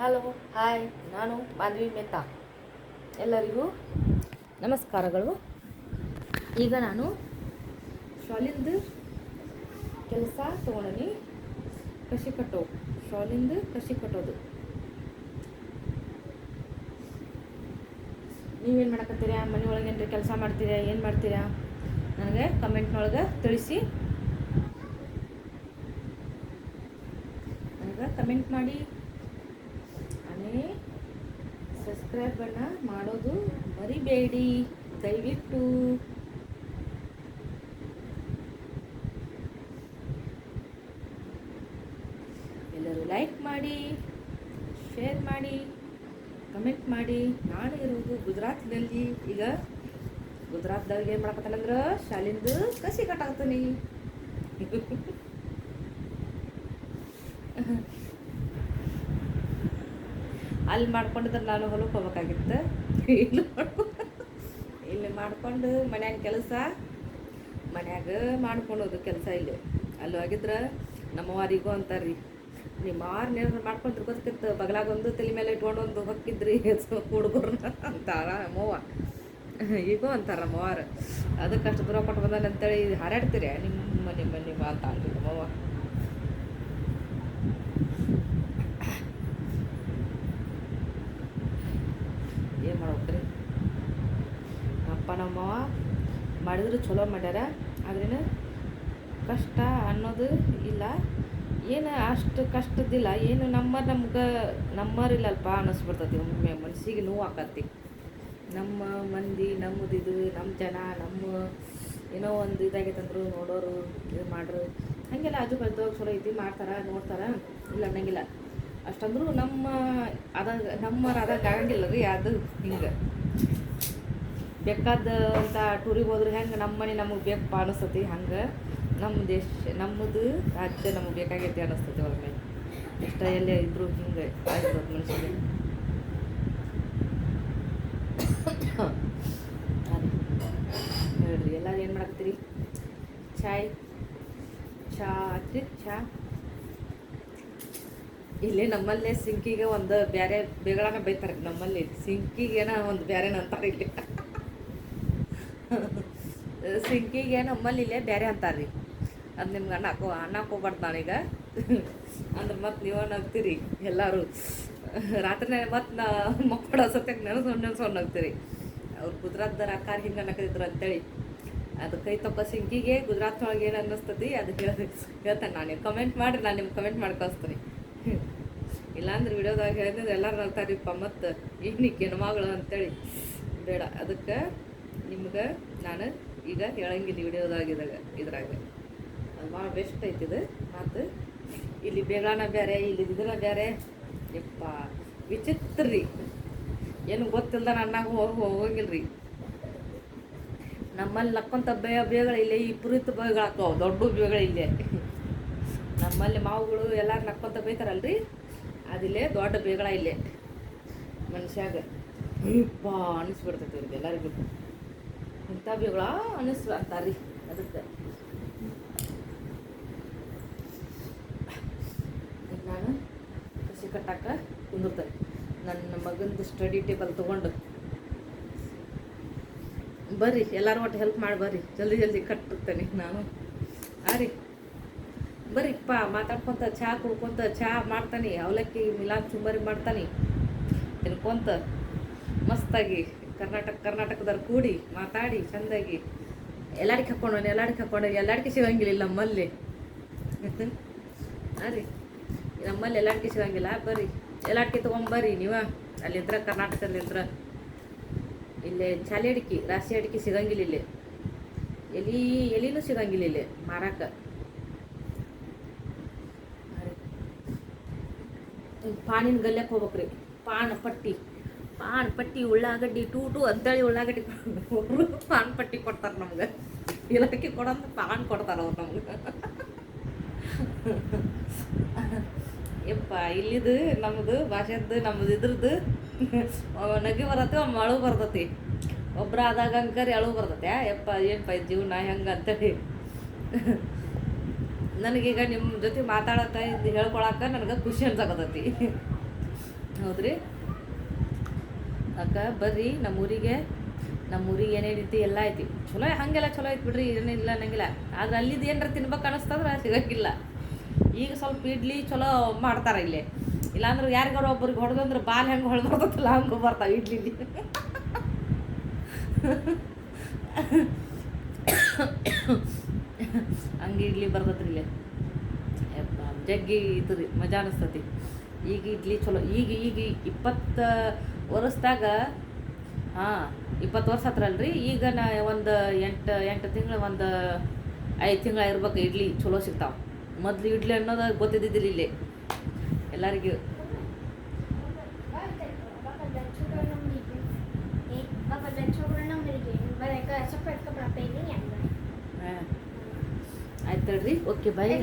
Hello hi, ನಾನು ಮಾಧವಿ ಮೆಹ್ತಾ. ಎಲ್ಲರಿಗೂ ನಮಸ್ಕಾರಗಳು. ಈಗ ನಾನು ಶಾಲಿಂದು ಕೆಲಸ ತೊಗೊಂಡಿನಿ. ಕಸಿ ಕಟ್ಟೋದು. ನೀವೇನು ಮಾಡಕತ್ತೀರಾ? ಮನೆ ಒಳಗೆ ಏನ್ರಿ ಕೆಲಸ ಮಾಡ್ತೀರಾ? ಏನು ಮಾಡ್ತೀರಾ? ನನಗೆ ಕಮೆಂಟ್ನೊಳಗೆ ತಿಳಿಸಿ. ನನಗೆ ಕಮೆಂಟ್ ಮಾಡಿ. ಸಬ್ಸ್ಕ್ರೈಬ್ ಮಾಡೋದು ಮರಿಬೇಡಿ ದಯವಿಟ್ಟು. ಎಲ್ಲರೂ ಲೈಕ್ ಮಾಡಿ, ಶೇರ್ ಮಾಡಿ, ಕಮೆಂಟ್ ಮಾಡಿ. ನಾನು ಇರೋದು ಗುಜರಾತ್ನಲ್ಲಿ. ಈಗ ಗುಜರಾತ್ದಾಗ ಏನು ಮಾಡಕತ್ತಾನಂದ್ರೆ ಶಾಲಿಂದು ಕಸಿ ಕಟ್ಟಾಕತ್ತೀನಿ. ಅಲ್ಲಿ ಮಾಡ್ಕೊಂಡಿದ್ರೆ ನಾನು ಹೊಲಕ್ಕೆ ಹೋಗ್ಬೇಕಾಗಿತ್ತು. ಇಲ್ಲಿ ಮಾಡ್ಕೊಂಡು ಮನ್ಯಾಗ ಕೆಲಸ ಮಾಡ್ಕೊಳೋದು ಕೆಲಸ ಇಲ್ಲಿ. ಅಲ್ಲಿ ಹೋಗಿದ್ರೆ ನಮ್ಮವಾರಿಗೂ ಅಂತಾರ್ರಿ, ನಿಮ್ಮ ಏನಾದ್ರು ಮಾಡ್ಕೊಂಡ್ರೆ ಗೊತ್ತಿತ್ತು, ಬಗಲಾಗೊಂದು ತಲೆ ಮೇಲೆ ಇಟ್ಕೊಂಡು ಒಂದು ಹೊಕ್ಕಿದ್ರಿ ಹುಡುಗರ್ನ ಅಂತಾರ ನಮ್ಮವ್ವ. ಈಗೂ ಅಂತಾರ ನಮ್ಮವಾರು. ಅದಕ್ಕೆ ಅಷ್ಟು ದೂರ ಕೊಟ್ಟು ಬಂದಾನೆ ಅಂತೇಳಿ ಹಾರಾಡ್ತೀರಿ ನಿಮ್ಮ ಅಂತ ಅಂದ್ರಿ ನಮ್ಮವ್ವ. ಏನು ಮಾಡ್ಬೇಕ್ರಿ? ಅಪ್ಪ ನಮ್ಮವ್ವ ಮಾಡಿದ್ರು ಚಲೋ ಮಾಡ್ಯಾರ. ಆದ್ರೇನು ಕಷ್ಟ ಅನ್ನೋದು ಇಲ್ಲ, ಏನು ಅಷ್ಟು ಕಷ್ಟದಿಲ್ಲ. ಏನು ನಮ್ಮರಿಲ್ಲಲ್ಪ ಅನ್ನಿಸ್ಬಿಡ್ತತಿ. ಒಮ್ಮೆ ಮನಸ್ಸಿಗೆ ನೋವು ಆಕತಿ. ನಮ್ಮ ಮಂದಿ, ನಮ್ಮದಿದು, ನಮ್ಮ ಜನ, ನಮ್ಮ ಏನೋ ಒಂದು ಇದಾಗೈತಂದ್ರು ನೋಡೋರು, ಇದು ಮಾಡ್ರು ಹಾಗೆಲ್ಲ ಆಜು ಬಾಜು ಚಲೋ ಐತಿ, ಮಾಡ್ತಾರೆ, ನೋಡ್ತಾರೆ, ಇಲ್ಲ ಅನ್ನಂಗಿಲ್ಲ. ಅಷ್ಟಂದ್ರೂ ನಮ್ಮರ ಅದಾಗ ಆಗಂಗಿಲ್ಲ ರೀ. ಅದು ಹಿಂಗೆ ಬೇಕಾದ ಅಂತ ಟೂರಿಗೆ ಹೋದ್ರೆ ಹೆಂಗೆ ನಮ್ಮ ಮನೆ ನಮಗೆ ಬೇಕಪ್ಪ ಅನಿಸ್ತತಿ, ಹಂಗೆ ನಮ್ಮ ದೇಶ, ನಮ್ಮದು ರಾಜ್ಯ ನಮಗೆ ಬೇಕಾಗೈತಿ ಅನ್ನಿಸ್ತತಿ. ಒಳಗೆ ಇಷ್ಟ ಎಲ್ಲೇ ಇದ್ದರೂ ಹಿಂಗೆ ಆಗಿರೋದು ಮನುಷ್ಯನಿಗೆ. ಹೇಳ್ರಿ, ಎಲ್ಲರೂ ಏನು ಮಾಡಾಕತ್ತೀರಿ? ಚಾ ಇಲ್ಲಿ ನಮ್ಮಲ್ಲೇ ಸಿಂಕಿಗೆ ಒಂದು ಬೇರೆ ಬೇಗಳನ್ನ ಬೈತಾರೆ. ನಮ್ಮಲ್ಲಿ ಸಿಂಕಿಗೇನ ಒಂದು ಬೇರೆನ ಅಂತಾರೆ. ಇಲ್ಲಿ ಸಿಂಕಿಗೆ ನಮ್ಮಲ್ಲಿ ಇಲ್ಲೇ ಬೇರೆ ಅಂತಾರ್ರಿ. ಅದು ನಿಮ್ಗೆ ಅನ್ನಕ್ಕೆ ಹೋಗ್ಬಾರ್ದು ನಾನೀಗ. ಅಂದ್ರೆ ಮತ್ತೆ ನೀವು ನಗ್ತೀರಿ ಎಲ್ಲರೂ. ರಾತ್ರಿ ಮತ್ತೆ ಮಕ್ಕಳು ಸತ್ಯಾಗ ನೆನೆಸ್ಕೊಂಡು ನಗ್ತೀರಿ. ಅವ್ರು ಗುಜರಾತ್ದಾರ ಅಕ್ಕಾರ ಹಿಂಗೆ ಅನ್ನಕತ್ತಿದ್ರು ಅಂತೇಳಿ. ಅದು ಕೈ ತಕ್ಕೋ ಸಿಂಕಿಗೆ ಗುಜರಾತ್ನೊಳಗೆ ಏನು ಅನ್ನಿಸ್ತತಿ ಅದು ಹೇಳ್ತಾನೆ. ನಾನು ಕಮೆಂಟ್ ಮಾಡಿರಿ, ನಾನು ನಿಮ್ಗೆ ಕಮೆಂಟ್ ಮಾಡಿ ಕಳಿಸ್ತೀನಿ. ಇಲ್ಲಾಂದ್ರೆ ವಿಡಿಯೋದಾಗ ಹೇಳಿದ್ರೆ ಎಲ್ಲರೂ ನಗ್ತಾರಿಪ್ಪ, ಮತ್ತು ಏನಕ್ಕೆ ಹೆಣ್ಮಗಳು ಅಂತೇಳಿ. ಬೇಡ, ಅದಕ್ಕೆ ನಿಮ್ಗೆ ನಾನು ಈಗ ಹೇಳಂಗಿಲ್ಲ ವಿಡಿಯೋದಾಗಿದ್ದಾಗ. ಇದ್ರಾಗ ಅದು ಭಾಳ ಬೆಸ್ಟ್ ಐತಿದು ಮತ್ತು. ಇಲ್ಲಿ ಬೇಗನ ಬೇರೆ, ಇಲ್ಲಿ ಇದನ್ನ ಬೇರೆ. ಯಪ್ಪ ವಿಚಿತ್ರ ರೀ. ಏನು ಗೊತ್ತಿಲ್ದ ನನ್ನಾಗ ಹೋಗಿಲ್ಲ ರೀ. ನಮ್ಮಲ್ಲಿ ನಕ್ಕೊಂತ ಬೇಗಳಿಲ್ಲ, ಈ ಪುರಿತ ಬೇಗಳಾಕವು ದೊಡ್ಡ ಬೇಗಳಿಲ್ಲೇ. ನಮ್ಮಲ್ಲಿ ಮಾವುಗಳು ಎಲ್ಲರೂ ನಕ್ಕೊಂತ ಬೈತಾರಲ್ರಿ, ಅದಿಲ್ಲೇ ದೊಡ್ಡ ಬೇಗಳ ಇಲ್ಲೇ ಮನುಷ್ಯಾಗ. ಇಪ್ಪ ಅನಿಸ್ಬಿಡ್ತೈತಿ ಇವ್ರಿಗೆ ಎಲ್ಲರಿಗೂ. ಇಂಥ ಬೇಗಳ ಅಂತಾರ್ರಿ. ಅದಕ್ಕೆ ನಾನು ಕಸಿ ಕಟ್ಟಾಕ ಕುಂದಿರ್ತೇನೆ. ನನ್ನ ಮಗಂದು ಸ್ಟಡಿ ಟೇಬಲ್ ತೊಗೊಂಡು ಬರ್ರಿ, ಎಲ್ಲರೂ ಒಟ್ಟು ಹೆಲ್ಪ್ ಮಾಡಿ ಬರ್ರಿ. ಜಲ್ದಿ ಕಟ್ಟಿರ್ತೇನೆ ನಾನು. ರೀ ಬರ್ರಿಪ್ಪ, ಮಾತಾಡ್ಕೊತ ಚಹಾ ಕುಡ್ಕೊತ ಚಹಾ ಮಾಡ್ತಾನೆ, ಅವಲಕ್ಕಿ ಮಿಲಾನ್ ಚುಂಬರಿ ಮಾಡ್ತಾನೆ, ತಿನ್ಕೊಂತ ಮಸ್ತಾಗಿ ಕರ್ನಾಟಕದವ್ರು ಕೂಡಿ ಮಾತಾಡಿ ಚಂದಾಗಿ ಎಲ್ಲಾಡಿಗೆ ಹಾಕ್ಕೊಂಡು ಎಲ್ಲಾಡಿಗೆ ಸಿಗಂಗಿಲ್ಲ ನಮ್ಮಲ್ಲಿ. ರೀ ನಮ್ಮಲ್ಲಿ ಎಲ್ಲಾಡಿಗೆ ಸಿಗಂಗಿಲ್ಲ. ಬರ್ರಿ ಎಲ್ಲಾಡಿಕೆ ತೊಗೊಂಬರ್ರಿ ನೀವು. ಅಲ್ಲಿಂದ್ರ ಕರ್ನಾಟಕದಲ್ಲಿಂದ್ರ ಇಲ್ಲೇ ಚಾಲಿ ಅಡಿಕೆ, ರಾಸಿ ಅಡಿಕೆ ಸಿಗಂಗಿಲ್ಲ. ಇಲ್ಲಿ ಎಲಿನೂ ಸಿಗಂಗಿಲ್ಲ ಇಲ್ಲಿ ಮಾರಾಕ. ಪಾನಿನ ಗಲ್ಯಕ್ಕೆ ಹೋಗ್ಬೇಕ್ರಿ. ಪಾನ್ ಪಟ್ಟಿ ಉಳ್ಳಾಗಡ್ಡಿ ಟೂಟು ಅಂತೇಳಿ ಉಳ್ಳಾಗಡ್ಡಿ ಪಾನ್ ಪಟ್ಟಿ ಕೊಡ್ತಾರೆ ನಮ್ಗೆ. ಇಲಾಖೆ ಕೊಡೋದು ಪಾನ್ ಕೊಡ್ತಾರೆ ಅವ್ರು ನಮ್ಗೆ. ಯಪ್ಪ ಇಲ್ಲಿದು ನಮ್ಮದು ಭಾಷೆದ್ದು ನಮ್ಮದು ಇದ್ರದ್ದು ನಗಿ ಬರತ್ತೆ, ಅಳು ಬರ್ತತಿ. ಒಬ್ಬರ ಆದಾಗ ಅಂಕರಿ ಅಳು ಬರ್ತತೆ. ಯಪ್ಪ ಏನಪ್ಪ ಜೀವನ ಹೆಂಗೆ ಅಂತೇಳಿ. ನನಗೀಗ ನಿಮ್ಮ ಜೊತೆ ಮಾತಾಡೋಕೆ ಇದು ಹೇಳ್ಕೊಳಕ್ಕೆ ನನಗೆ ಖುಷಿ ಅನ್ಸಕತ್ತೈತಿ. ಹೌದ್ರಿ. ಅಕ್ಕ ಬರ್ರಿ ನಮ್ಮೂರಿಗೆ ಏನೇನೈತಿ ಎಲ್ಲ ಐತಿ. ಚಲೋ ಹಾಗೆಲ್ಲ ಚಲೋ ಐತಿ ಬಿಡ್ರಿ, ಏನಿಲ್ಲ ಅನ್ನಂಗಿಲ್ಲ. ಆದ್ರೆ ಅಲ್ಲಿದ್ದು ಏನಾರ ತಿನ್ಬೇಕು ಅನ್ನಿಸ್ತಂದ್ರೆ ಸಿಗೋಕ್ಕಿಲ್ಲ. ಈಗ ಸ್ವಲ್ಪ ಇಡ್ಲಿ ಚಲೋ ಮಾಡ್ತಾರೆ ಇಲ್ಲಿ. ಇಲ್ಲಾಂದ್ರೆ ಯಾರಿಗಾರು ಒಬ್ರಿಗೆ ಹೊಡೆದಂದ್ರೆ ಬಾಲ್ ಹೆಂಗೆ ಹೊಡೆದಲ್ಲ ಹಂಗೆ ಬರ್ತಾವೆ ಇಡ್ಲಿಲಿ. ಹಂಗೆ ಇಡ್ಲಿ ಬರ್ತೈತ್ರಿ ಇಲ್ಲಿ. ಜಗ್ಗಿ ಇದು ರೀ ಮಜಾ ಅನಿಸ್ತತಿ. ಈಗ ಇಡ್ಲಿ ಚಲೋ. ಈಗ 20 ವರ್ಷದಾಗ 20 ವರ್ಷ ಹತ್ರಲ್ರಿ. ಈಗ ನಾ ಒಂದು 8 ತಿಂಗಳು, ಒಂದು 5 ತಿಂಗಳು ಇರ್ಬೇಕು ಇಡ್ಲಿ ಚಲೋ ಸಿಗ್ತಾವೆ. ಮೊದಲು ಇಡ್ಲಿ ಅನ್ನೋದು ಗೊತ್ತಿದ್ದಿದ್ದಿಲ್ಲ ಇಲ್ಲಿ ಎಲ್ಲರಿಗೂ. ಆಯ್ತು ಹೇಳ್ರಿ. ಓಕೆ ಬಾಯ್.